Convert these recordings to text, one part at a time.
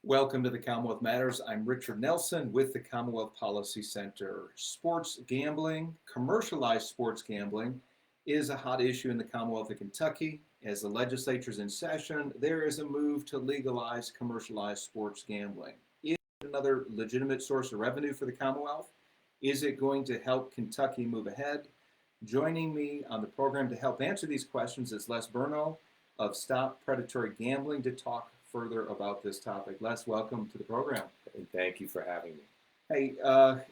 Welcome to the Commonwealth Matters. I'm Richard Nelson with the Commonwealth Policy Center. Sports gambling, commercialized sports gambling, is a hot issue in the Commonwealth of Kentucky. As the legislature is in session, there is a move to legalize commercialized sports gambling. Is it another legitimate source of revenue for the Commonwealth? Is it going to help Kentucky move ahead? Joining me on the program to help answer these questions is Les Bernal of Stop Predatory Gambling to talk further about this topic. Les, welcome to the program. And thank you for having me. Hey,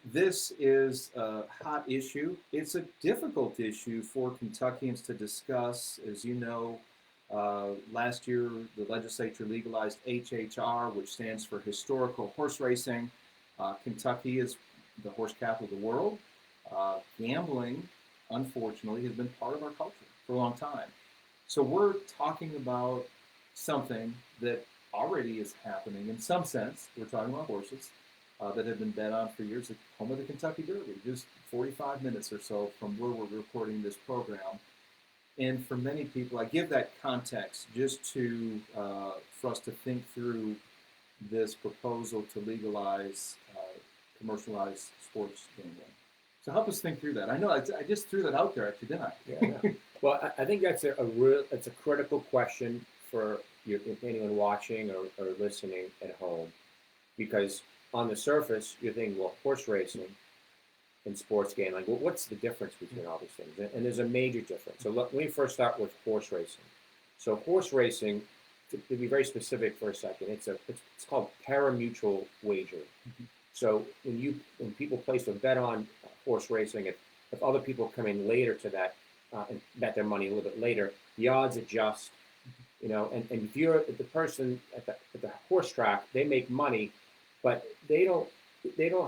this is a hot issue. It's a difficult issue for Kentuckians to discuss. As you know, last year the legislature legalized HHR, which stands for Historical Horse Racing. Kentucky is the horse capital of the world. Gambling, unfortunately, has been part of our culture for a long time. So we're talking about something that already is happening in some sense. We're talking about horses that have been bet on for years, the home of the Kentucky Derby, just 45 minutes or so from where we're recording this program. And for many people, I give that context just to for us to think through this proposal to legalize commercialized sports gambling. So help us think through that. I know I just threw that out there, actually, didn't I? Yeah. Well, I think that's it's a critical question for anyone watching or listening at home, because on the surface you're thinking, well, horse racing and sports gambling. Well, what's the difference between all these things? And there's a major difference. So let me first start with horse racing. So horse racing, to be very specific for a second, it's called pari-mutuel wagering. Mm-hmm. So when people place a bet on horse racing, if other people come in later to that and bet their money a little bit later, the odds adjust. And if you're the person at the horse track, they make money, but they don't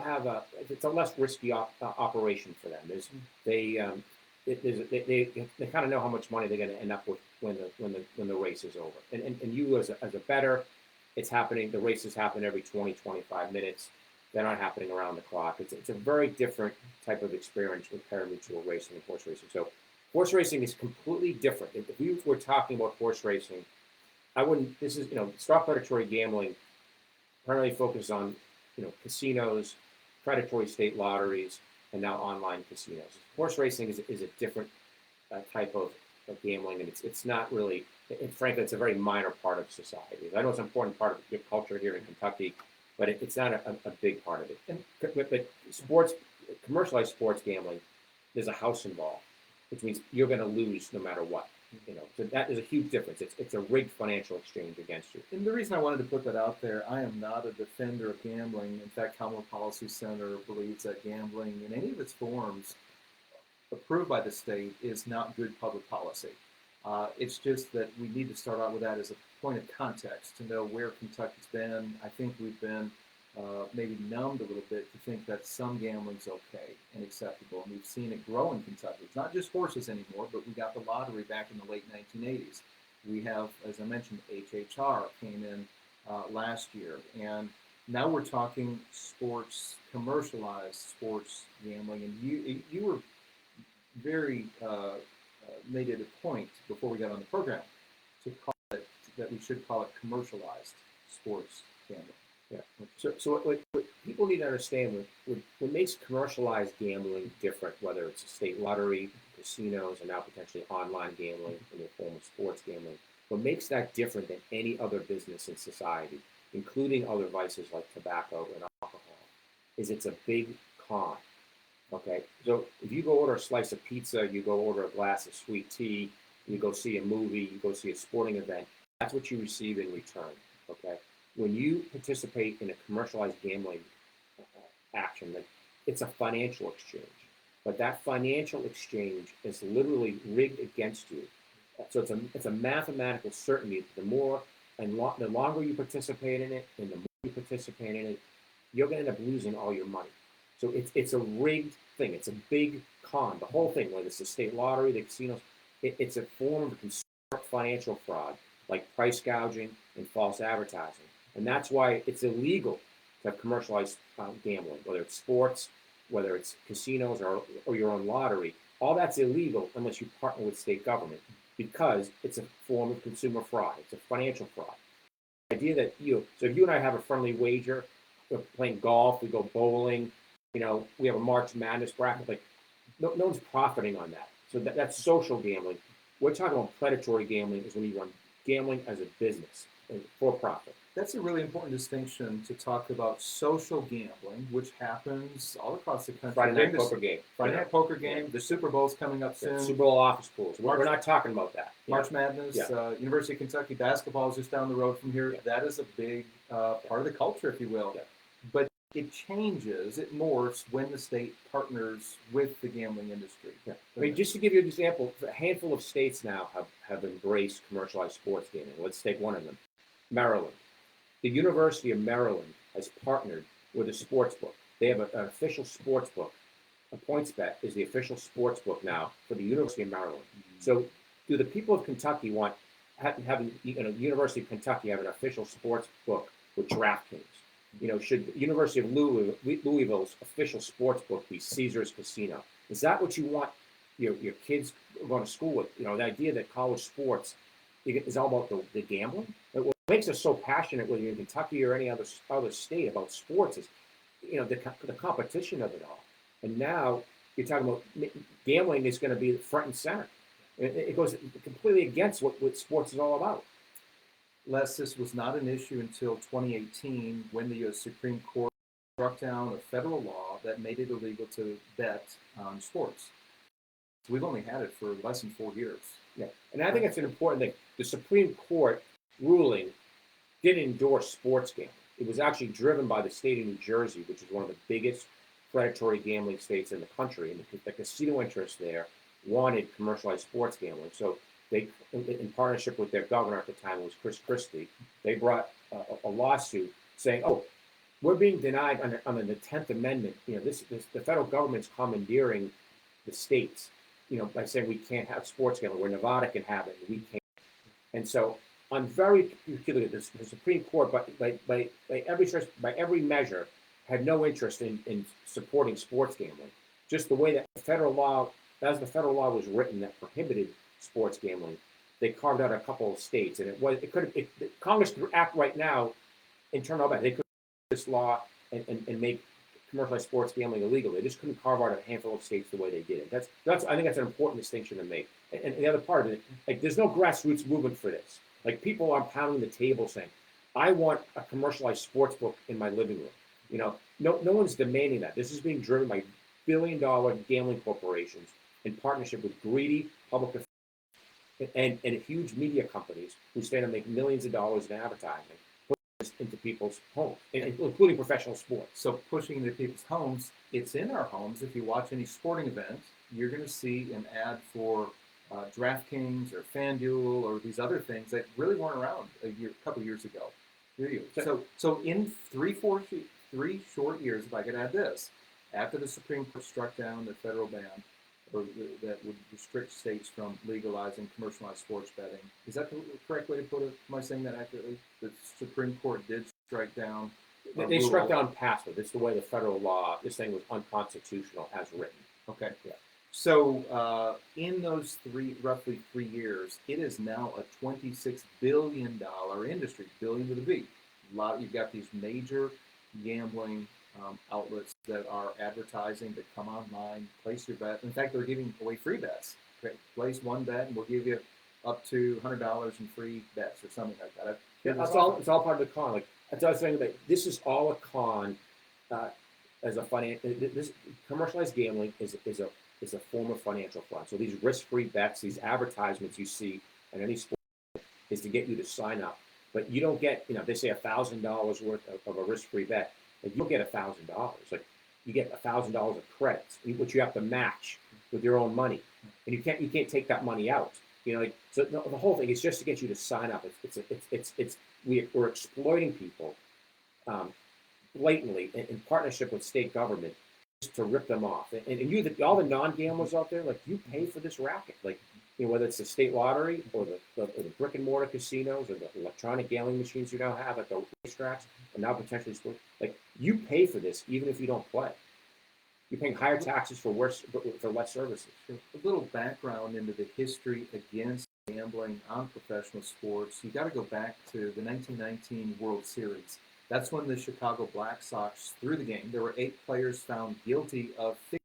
have it's a less risky operation for them. They kind of know how much money they're going to end up with when the race is over. And you as a bettor, it's happening. The races happen every 20-25 minutes. They're not happening around the clock. It's a very different type of experience with pari-mutuel racing and horse racing. So horse racing is completely different. If we were talking about horse racing, I wouldn't. This is stop predatory gambling primarily focused on casinos, predatory state lotteries, and now online casinos. Horse racing is a different type of gambling, and it's not really. And frankly, it's a very minor part of society. I know it's an important part of your culture here in Kentucky, but it's not a big part of it. But commercialized sports gambling, there's a house involved, which means you're going to lose no matter what. So that is a huge difference. It's a rigged financial exchange against you. And the reason I wanted to put that out there, I am not a defender of gambling. In fact, Commonwealth Policy Center believes that gambling in any of its forms approved by the state is not good public policy. It's just that we need to start out with that as a point of context to know where Kentucky's been. I think we've been maybe numbed a little bit to think that some gambling's okay and acceptable, and we've seen it grow in Kentucky. It's not just horses anymore, but we got the lottery back in the late 1980s. We have, as I mentioned, HHR came in last year, and now we're talking sports, commercialized sports gambling, and you were very made it a point before we got on the program to call it, that we should call it commercialized sports gambling. Yeah. So what people need to understand, what makes commercialized gambling different, whether it's a state lottery, casinos, and now potentially online gambling in the form of sports gambling, what makes that different than any other business in society, including other vices like tobacco and alcohol, is it's a big con. Okay, so if you go order a slice of pizza, you go order a glass of sweet tea, you go see a movie, you go see a sporting event, that's what you receive in return. Okay. When you participate in a commercialized gambling action, it's a financial exchange, but that financial exchange is literally rigged against you. So it's a mathematical certainty. The longer you participate in it, and the more you participate in it, you're going to end up losing all your money. So it's a rigged thing. It's a big con. The whole thing, whether it's the state lottery, the casinos, it's a form of consumer financial fraud, like price gouging and false advertising. And that's why it's illegal to have commercialized gambling, whether it's sports, whether it's casinos or your own lottery. All that's illegal unless you partner with state government, because it's a form of consumer fraud. It's a financial fraud. idea that so if you and I have a friendly wager, we're playing golf, we go bowling, we have a March Madness bracket, like no one's profiting on that. So that's social gambling. We're talking about predatory gambling is when you run gambling as a business for profit. That's a really important distinction to talk about social gambling, which happens all across the country. Friday night poker game. Friday night poker game. Yeah. The Super Bowl's coming up soon. Super Bowl office pools. We're not talking about that. March Madness. University of Kentucky basketball is just down the road from here. That is a big part of the culture, if you will. But it changes, it morphs when the state partners with the gambling industry. I mean, just to give you an example, a handful of states now have embraced commercialized sports gaming. Let's take one of them, Maryland. The University of Maryland has partnered with a sports book. They have an official sports book. PointsBet is the official sports book now for the University of Maryland. So do the people of Kentucky want having University of Kentucky have an official sports book with DraftKings? Should the University of Louisville's official sports book be Caesars Casino? Is that what you want your kids going to school with? The idea that college sports is all about the gambling. What makes us so passionate, whether you're in Kentucky or any other state, about sports is, the competition of it all. And now you're talking about gambling is going to be front and center. It goes completely against what sports is all about. Les, this was not an issue until 2018 when the U.S. Supreme Court struck down a federal law that made it illegal to bet on sports. So we've only had it for less than 4 years. Yeah, and I think it's an important thing. The Supreme Court ruling didn't endorse sports gambling. It was actually driven by the state of New Jersey, which is one of the biggest predatory gambling states in the country, and the casino interests there wanted commercialized sports gambling. So they, in partnership with their governor at the time, was Chris Christie, they brought a lawsuit saying, "Oh, we're being denied under the 10th Amendment. The federal government's commandeering the states, by saying we can't have sports gambling, where Nevada can have it, and we can't." And so, on very peculiar, the Supreme Court, by every measure, had no interest in supporting sports gambling. Just the way that the federal law was written that prohibited sports gambling, they carved out a couple of states, and Congress could act right now and turn all back. They could this law and make commercialized sports gambling illegal. They just couldn't carve out a handful of states the way they did it. I think that's an important distinction to make. And the other part of it, there's no grassroots movement for this. People are pounding the table saying, "I want a commercialized sports book in my living room." No one's demanding that. This is being driven by billion-dollar gambling corporations in partnership with greedy public and huge media companies who stand to make millions of dollars in advertising, put this into people's homes, including professional sports. So pushing into people's homes, it's in our homes. If you watch any sporting event, you're going to see an ad for DraftKings or FanDuel or these other things that really weren't around a couple years ago. So in three short years, if I could add this, after the Supreme Court struck down the federal ban that would restrict states from legalizing commercialized sports betting. Is that the correct way to put it? Am I saying that accurately? The Supreme Court did strike down. They struck down past it. It's the way the federal law, this thing was unconstitutional as written. Okay. Yeah. So in those roughly 3 years, it is now a $26 billion industry, billion with a B. You've got these major gambling outlets that are advertising that come online, place your bet. In fact, they're giving away free bets. Okay, place one bet and we'll give you up to $100 in free bets or something like that. It's all part of the con. That's what I was saying. That this is all a con. As a this commercialized gambling is a form of financial fraud. So these risk-free bets, these advertisements you see in any sport, is to get you to sign up, but you don't get. They say $1,000 worth of a risk-free bet. You don't get $1,000. You get $1,000 of credits, which you have to match with your own money, and you can't take that money out. So the whole thing is just to get you to sign up. We're exploiting people blatantly in partnership with state government just to rip them off. And all the non-gamblers out there, you pay for this racket. Whether it's the state lottery or the brick and mortar casinos or the electronic gambling machines you now have at the racetracks and now potentially sports, you pay for this even if you don't play. You're paying higher taxes for less services. A little background into the history against gambling on professional sports, you got to go back to the 1919 World Series. That's when the Chicago Black Sox threw the game. There were 8 players found guilty of fixing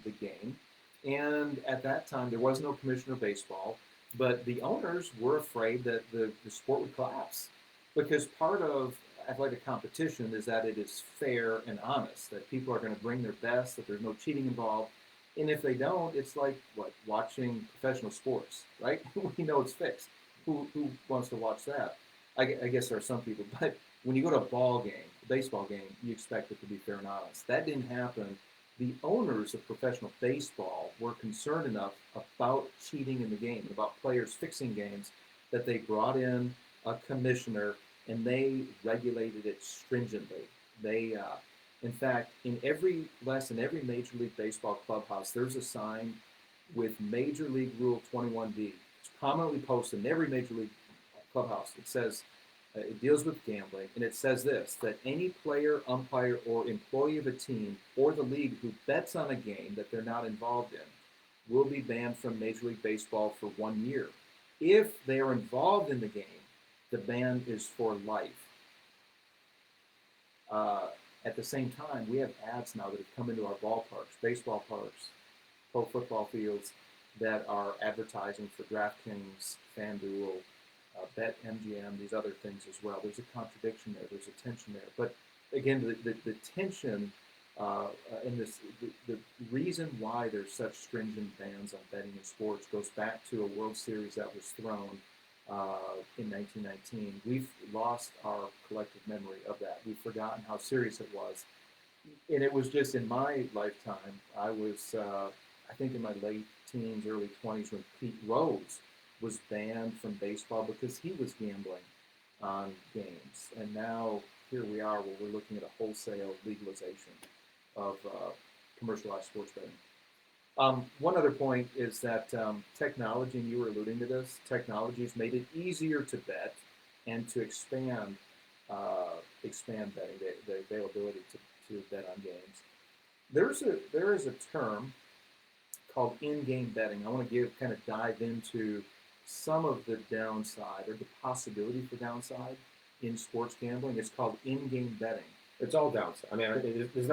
the game. And at that time, there was no commissioner of baseball, but the owners were afraid that the sport would collapse because part of athletic competition is that it is fair and honest, that people are going to bring their best, that there's no cheating involved. And if they don't, it's like what watching professional sports, right? We know it's fixed. Who wants to watch that? I guess there are some people, but when you go to a ball game, a baseball game, you expect it to be fair and honest. That didn't happen. The owners of professional baseball were concerned enough about cheating in the game, about players fixing games, that they brought in a commissioner and they regulated it stringently. They, in fact, in every Major League Baseball clubhouse, there's a sign with Major League Rule 21D. It's prominently posted in every Major League clubhouse. It says, it deals with gambling, and it says this, that any player, umpire, or employee of a team or the league who bets on a game that they're not involved in will be banned from Major League Baseball for 1 year. If they are involved in the game, the ban is for life. At the same time, we have ads now that have come into our ballparks, baseball parks, pro football fields, that are advertising for DraftKings, FanDuel, BetMGM, these other things as well. There's a contradiction there. There's a tension there. But again, the tension and the reason why there's such stringent bans on betting in sports goes back to a World Series that was thrown in 1919. We've lost our collective memory of that. We've forgotten how serious it was. And it was just in my lifetime, I was, I think in my late teens, early 20s, when Pete Rose was banned from baseball because he was gambling on games. And now here we are where we're looking at a wholesale legalization of commercialized sports betting. One other point is that technology, and you were alluding to this, technology has made it easier to bet and to expand betting, the availability to bet on games. There is a term called in-game betting. I want to kind of dive into some of the downside or the possibility for downside in sports gambling. It's called in-game betting. It's all downside. I mean, it's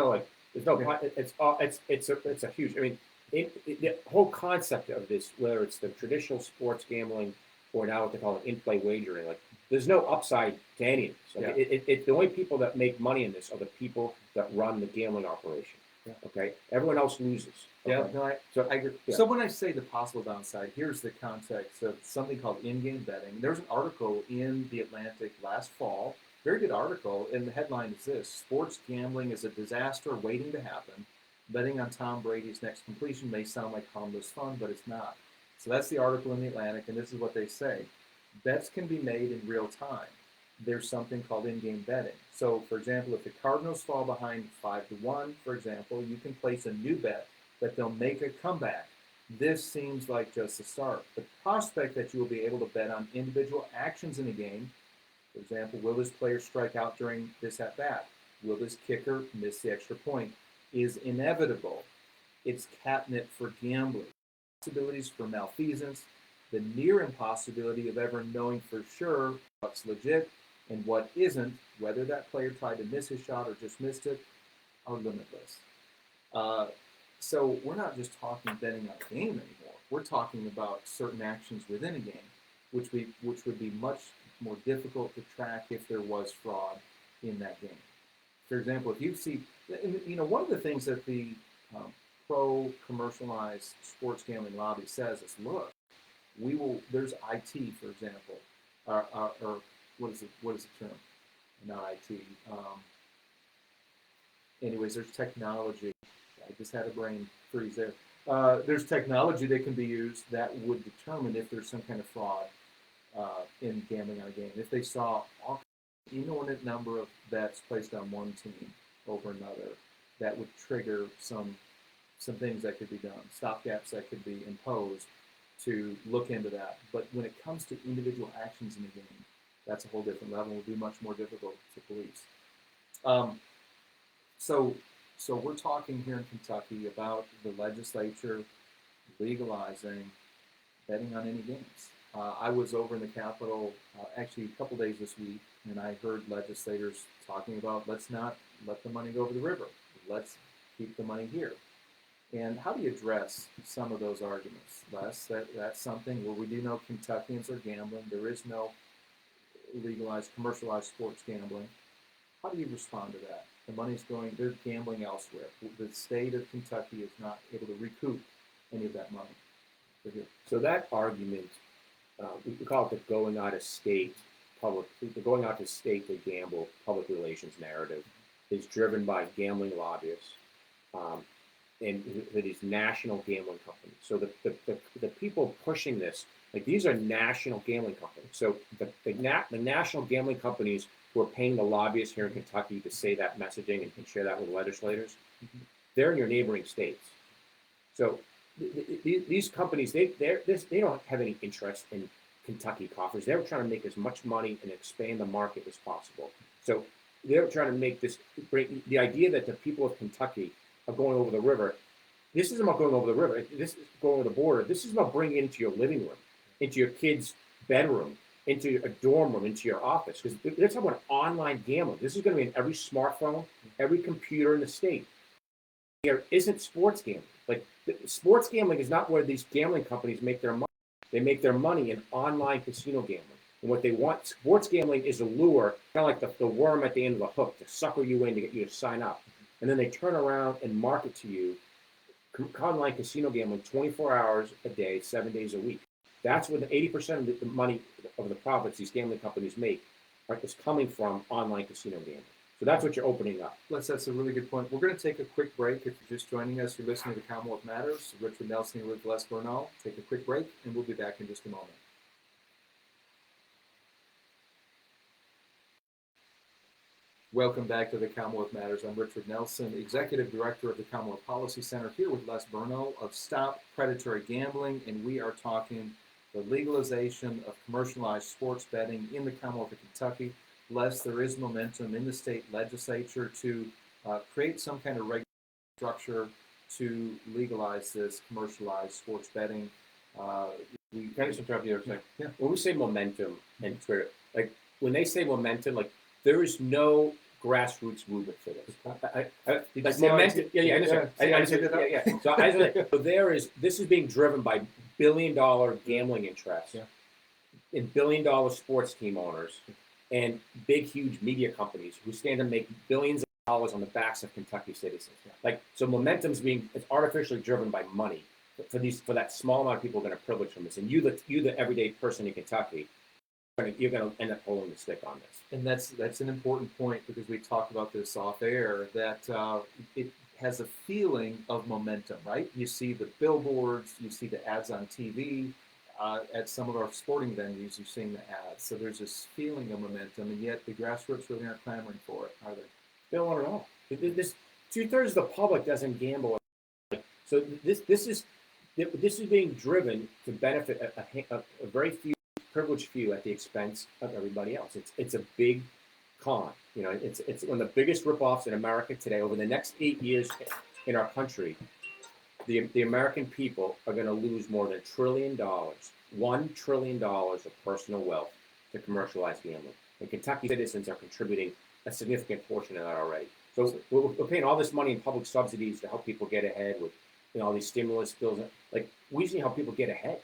a huge. I mean, the whole concept of this, whether it's the traditional sports gambling or now what they call in-play wagering, like there's no upside to any of this. Like, the only people that make money in this are the people that run the gambling operation. Yeah. Okay, everyone else loses. Okay? Yeah, no, I agree. Yeah. So when I say the possible downside, here's the context of something called in-game betting. There's an article in The Atlantic last fall, very good article, and the headline is this: "Sports gambling is a disaster waiting to happen. Betting on Tom Brady's next completion may sound like harmless fun, but it's not." So that's the article in The Atlantic, and this is what they say. Bets can be made in real time. There's something called in-game betting. So, for example, if the Cardinals fall behind 5-1, for example, you can place a new bet that they'll make a comeback. This seems like just the start. The prospect that you will be able to bet on individual actions in a game, for example, will this player strike out during this at-bat? Will this kicker miss the extra point? Is inevitable. It's catnip for gambling. Possibilities for malfeasance, the near impossibility of ever knowing for sure what's legit and what isn't, whether that player tried to miss his shot or just missed it, are limitless. So we're not just talking betting on a game anymore. We're talking about certain actions within a game, which would be much more difficult to track if there was fraud in that game. For example, if you see, one of the things that the pro-commercialized sports gambling lobby says is, look, there's IT, for example, or what is the term? Not IT. Anyways, there's technology. I just had a brain freeze there. There's technology that can be used that would determine if there's some kind of fraud in gambling on a game. If they saw an inordinate number of bets placed on one team over another, that would trigger some things that could be done, stopgaps that could be imposed to look into that. But when it comes to individual actions in the game, that's a whole different level. It would be much more difficult to police. So we're talking here in Kentucky about the legislature legalizing betting on any games. I was over in the Capitol actually a couple days this week, and I heard legislators talking about let's not let the money go over the river. Let's keep the money here. And how do you address some of those arguments, Les? That's something where we do know Kentuckians are gambling. There is no legalized, commercialized sports gambling. How do you respond to that? The money's going, they're gambling elsewhere. The state of Kentucky is not able to recoup any of that money. So that argument, we call it the going out of state the going out to state to gamble public relations narrative, is driven by gambling lobbyists and these national gambling companies. So the people pushing this, like these are national gambling companies. So the national gambling companies who are paying the lobbyists here in Kentucky to say that messaging and share that with legislators, they're in your neighboring states. So these companies, they don't have any interest in Kentucky coffers. They're trying to make as much money and expand the market as possible. So they're trying to make this, the idea that the people of Kentucky are going over the river. This isn't about going over the river. This is going over the border. This is about bringing it into your living room, into your kid's bedroom, into a dorm room, into your office. Because they're talking about online gambling. This is going to be in every smartphone, every computer in the state. There isn't sports gambling. Like sports gambling is not where these gambling companies make their money. They make their money in online casino gambling. And what they want, sports gambling is a lure, kind of like the worm at the end of the hook to sucker you in to get you to sign up. And then they turn around and market to you online casino gambling 24 hours a day, 7 days a week. That's where the 80% of the money of the profits these gambling companies make is coming from online casino gambling. So that's what you're opening up. That's a really good point. We're going to take a quick break. If you're just joining us, you're listening to Commonwealth Matters. Richard Nelson here with Les Bernal. Take a quick break, and we'll be back in just a moment. Welcome back to the Commonwealth Matters. I'm Richard Nelson, Executive Director of the Commonwealth Policy Center, here with Les Bernal of Stop Predatory Gambling, and we are talking the legalization of commercialized sports betting in the Commonwealth of Kentucky. Les, there is momentum in the state legislature to create some kind of regulatory structure to legalize this commercialized sports betting. Can I just interrupt you there? Yeah. When we say momentum and Twitter, like when they say momentum, like there is no grassroots movement for this. Like momentum. Yeah, I understand. Yeah. So there is. This is being driven by billion-dollar gambling interests, and billion-dollar sports team owners, and big, huge media companies who stand to make billions of dollars on the backs of Kentucky citizens. Like so, momentum's it's artificially driven by money for that small amount of people that are privileged from this, and you the everyday person in Kentucky, you're going to end up holding the stick on this. And that's an important point because we talked about this off air, that it has a feeling of momentum, right? You see the billboards, you see the ads on TV, at some of our sporting venues, you're seeing the ads. So there's this feeling of momentum, and yet the grassroots really aren't clamoring for it, are they? They don't want it at all. This 2/3 of the public doesn't gamble. So this is being driven to benefit a very few privileged few at the expense of everybody else. It's a big con. You know, it's one of the biggest ripoffs in America today. Over the next 8 years in our country, the American people are going to lose more than $1 trillion, $1 trillion of personal wealth to commercialized gambling. And Kentucky citizens are contributing a significant portion of that already. So we're paying all this money in public subsidies to help people get ahead with, all these stimulus bills. Like we see how people get ahead.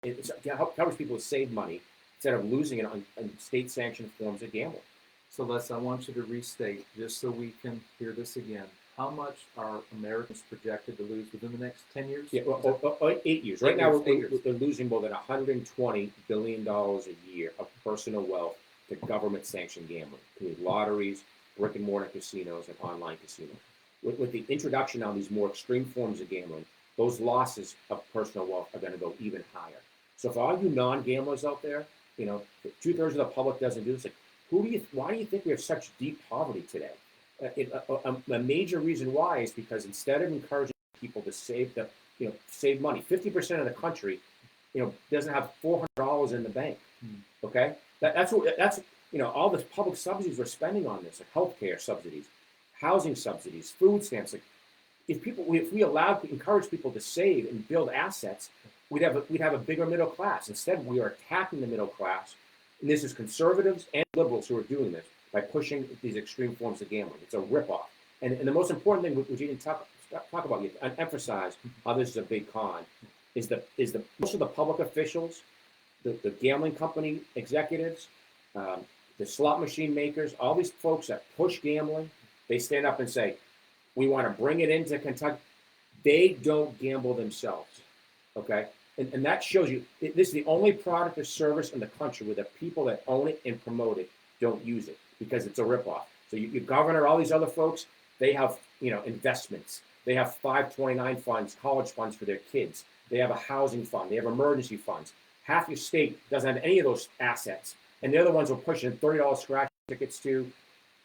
It covers people to save money instead of losing it on state-sanctioned forms of gambling. So Les, I want you to restate, just so we can hear this again. How much are Americans projected to lose within the next 10 years? Yeah, 8 years. Right now, we're losing more than $120 billion a year of personal wealth to government-sanctioned gambling, including lotteries, brick-and-mortar casinos, and online casinos. With the introduction of these more extreme forms of gambling, those losses of personal wealth are going to go even higher. So for all you non-gamblers out there, 2/3 of the public doesn't do this. Like, why do you think we have such deep poverty today? A major reason why is because instead of encouraging people to save money, 50% of the country, doesn't have $400 in the bank. Okay, that's all the public subsidies we're spending on this, like healthcare subsidies, housing subsidies, food stamps. Like, if we encourage people to save and build assets, we'd have a bigger middle class. Instead, we are attacking the middle class, and this is conservatives and liberals who are doing this by pushing these extreme forms of gambling. It's a ripoff. And the most important thing, which you didn't talk about, you emphasize how this is a big con, is the most of the public officials, the gambling company executives, the slot machine makers, all these folks that push gambling, they stand up and say, we want to bring it into Kentucky. They don't gamble themselves, okay? And that shows you, this is the only product or service in the country where the people that own it and promote it don't use it because it's a ripoff. So your governor, all these other folks, they have, investments. They have 529 funds, college funds for their kids. They have a housing fund. They have emergency funds. Half your state doesn't have any of those assets. And they're the ones who are pushing $30 scratch tickets to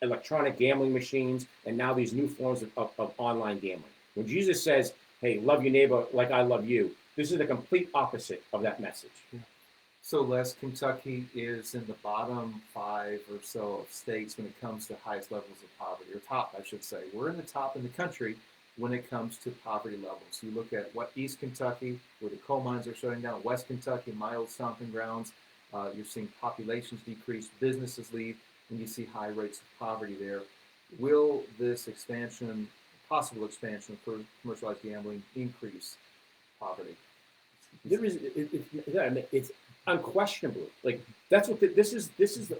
electronic gambling machines and now these new forms of online gambling. When Jesus says, hey, love your neighbor like I love you, this is the complete opposite of that message. Yeah. So, Les, Kentucky is in the bottom 5 or so of states when it comes to highest levels of poverty, or top, I should say. We're in the top in the country when it comes to poverty levels. You look at what East Kentucky, where the coal mines are shutting down, West Kentucky, my old stomping grounds, you're seeing populations decrease, businesses leave, and you see high rates of poverty there. Will this expansion, possible expansion for commercialized gambling, increase poverty? It's unquestionably, like, that's what this is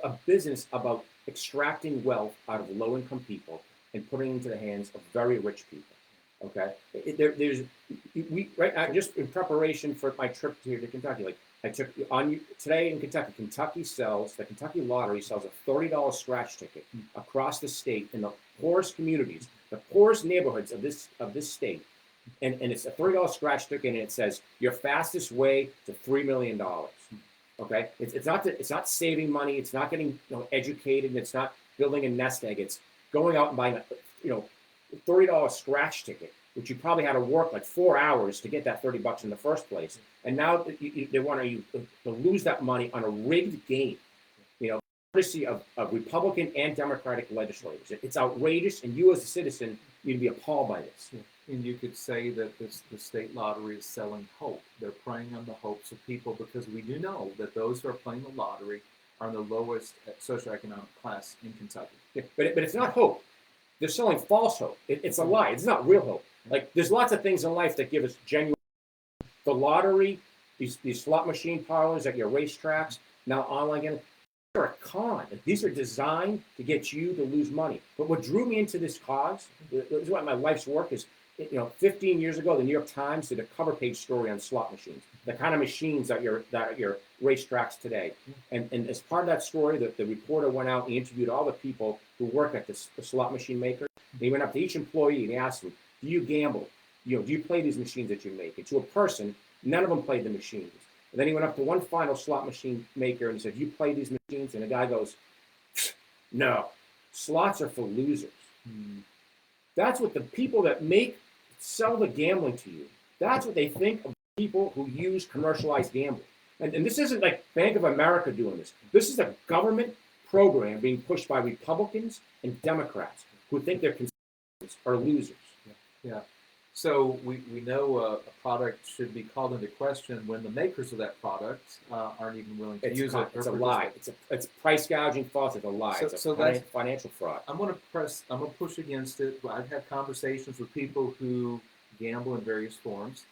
a business about extracting wealth out of low-income people and putting it into the hands of very rich people. Okay, just in preparation for my trip here to Kentucky, like I took on today in Kentucky. The Kentucky Lottery sells a $30 scratch ticket across the state in the poorest communities, the poorest neighborhoods of this state. And it's a $30 scratch ticket, and it says your fastest way to $3 million. Okay, it's not saving money. It's not getting educated. It's not building a nest egg. It's going out and buying a $30 scratch ticket, which you probably had to work like 4 hours to get that $30 in the first place. And now they want you to lose that money on a rigged game. Courtesy of Republican and Democratic legislators. It's outrageous, and you as a citizen need to be appalled by this. Yeah. And you could say that the state lottery is selling hope. They're preying on the hopes of people because we do know that those who are playing the lottery are in the lowest socioeconomic class in Kentucky. Yeah, but it's not hope. They're selling false hope. It's a lie. It's not real hope. Like, there's lots of things in life that give us genuine. The lottery, these slot machine parlors at your racetracks, now online gambling, they're a con. These are designed to get you to lose money. But what drew me into this cause, this is what my life's work is. 15 years ago, the New York Times did a cover page story on slot machines, the kind of machines that are your racetracks today. And as part of that story, the reporter went out and he interviewed all the people who work at the slot machine maker. He went up to each employee and he asked them, do you gamble? Do you play these machines that you make? And to a person, none of them played the machines. And then he went up to one final slot machine maker and he said, you play these machines? And the guy goes, no, slots are for losers. That's what the people that sell the gambling to you, that's what they think of people who use commercialized gambling. And this isn't like Bank of America doing this. This is a government program being pushed by Republicans and Democrats who think their consumers are losers. Yeah. So we know a product should be called into question when the makers of that product aren't even willing to use it. It's a lie. It's price gouging, false. It's a lie. It's a financial fraud. I'm going to push against it. I've had conversations with people who gamble in various forms.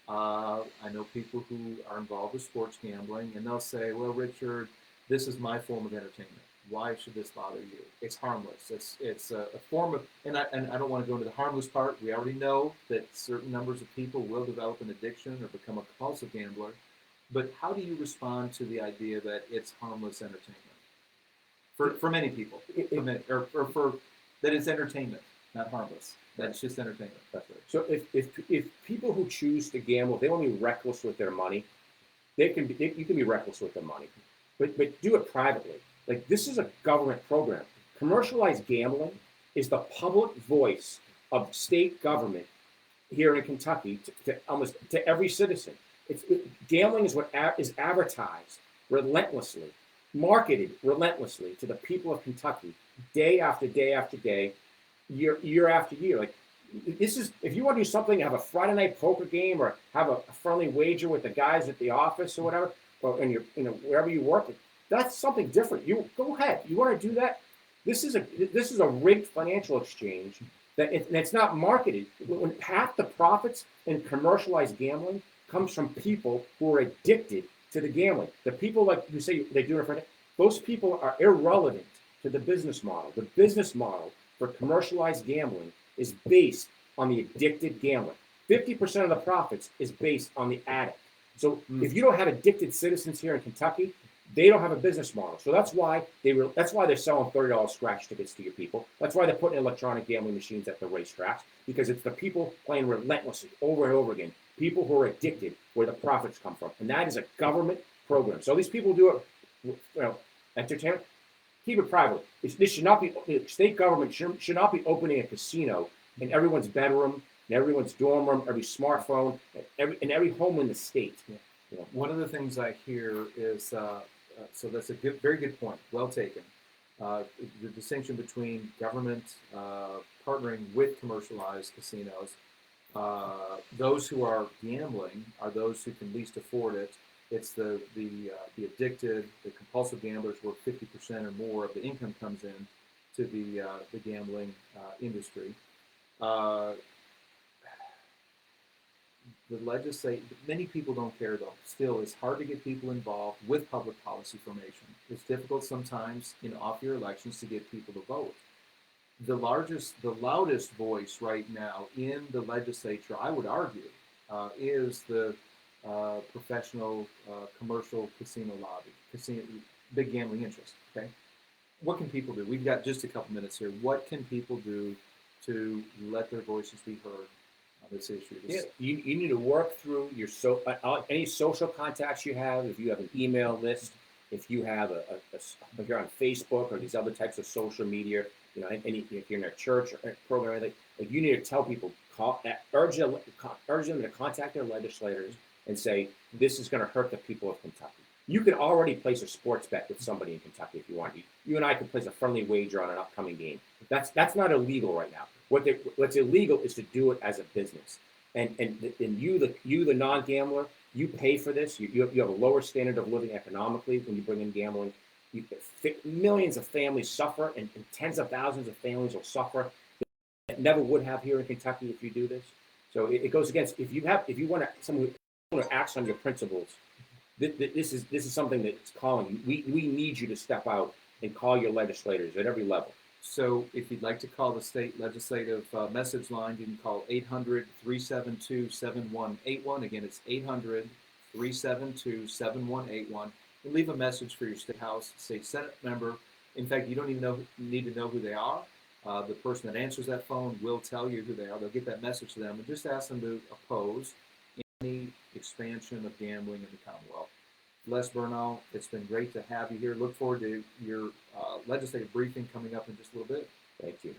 I know people who are involved with sports gambling, and they'll say, well, Richard, this is my form of entertainment. Why should this bother you? It's harmless. It's a form of, and I don't want to go into the harmless part. We already know that certain numbers of people will develop an addiction or become a compulsive gambler. But how do you respond to the idea that it's harmless entertainment for many people, or that it's entertainment, not harmless? That's just entertainment. That's right. So if people who choose to gamble, they want to be reckless with their money. You can be reckless with their money, but do it privately. Like, this is a government program. Commercialized gambling is the public voice of state government here in Kentucky to every citizen. Gambling is what is advertised relentlessly, marketed relentlessly to the people of Kentucky, day after day after day, year after year. Like, this is, if you want to do something, have a Friday night poker game or have a friendly wager with the guys at the office or whatever, or in your, wherever you work, that's something different. You go ahead. You want to do that? This is a rigged financial exchange and it's not marketed. When half the profits in commercialized gambling comes from people who are addicted to the gambling. The people like who say they do it for, those people are irrelevant to the business model. The business model for commercialized gambling is based on the addicted gambler. 50% of the profits is based on the addict. So if you don't have addicted citizens here in Kentucky, they don't have a business model. So that's why they're selling $30 scratch tickets to your people. That's why they're putting electronic gambling machines at the racetracks, because it's the people playing relentlessly over and over again, people who are addicted, where the profits come from. And that is a government program. So these people do it, entertainment, keep it private. This should not be, state government should not be opening a casino in everyone's bedroom, in everyone's dorm room, every smartphone, in every home in the state. Yeah. One of the things I hear is, so that's a very good point, well taken. The distinction between government partnering with commercialized casinos. Those who are gambling are those who can least afford it. It's the addicted, the compulsive gamblers, where 50% or more of the income comes in to the gambling industry. The legislate, many people don't care though. Still, it's hard to get people involved with public policy formation. It's difficult sometimes in off-year elections to get people to vote. The loudest voice right now in the legislature, I would argue, is the professional commercial casino lobby, big gambling interest. Okay, what can people do? We've got just a couple minutes here. What can people do to let their voices be heard on this issue? You need to work through your any social contacts you have. If you have an email list, if you have if you're on Facebook or these other types of social media, if you're in a church or a program, like you need to tell people, urge them to contact their legislators and say, this is going to hurt the people of Kentucky. You can already place a sports bet with somebody in Kentucky if you want. You and I can place a friendly wager on an upcoming game. That's not illegal right now. What's illegal is to do it as a business. And you, the non-gambler, you pay for this. You have a lower standard of living economically when you bring in gambling. Millions of families suffer, and tens of thousands of families will suffer that never would have here in Kentucky if you do this. So it goes against, if you want someone who acts on your principles, this is something that's calling you. We need you to step out and call your legislators at every level. So if you'd like to call the state legislative message line, you can call 800-372-7181. Again, it's 800-372-7181. And leave a message for your state house, say Senate member. In fact, you don't even need to know who they are. The person that answers that phone will tell you who they are. They'll get that message to them, and just ask them to oppose any expansion of gambling in the Commonwealth. Les Bernal, it's been great to have you here. Look forward to your legislative briefing coming up in just a little bit. Thank you.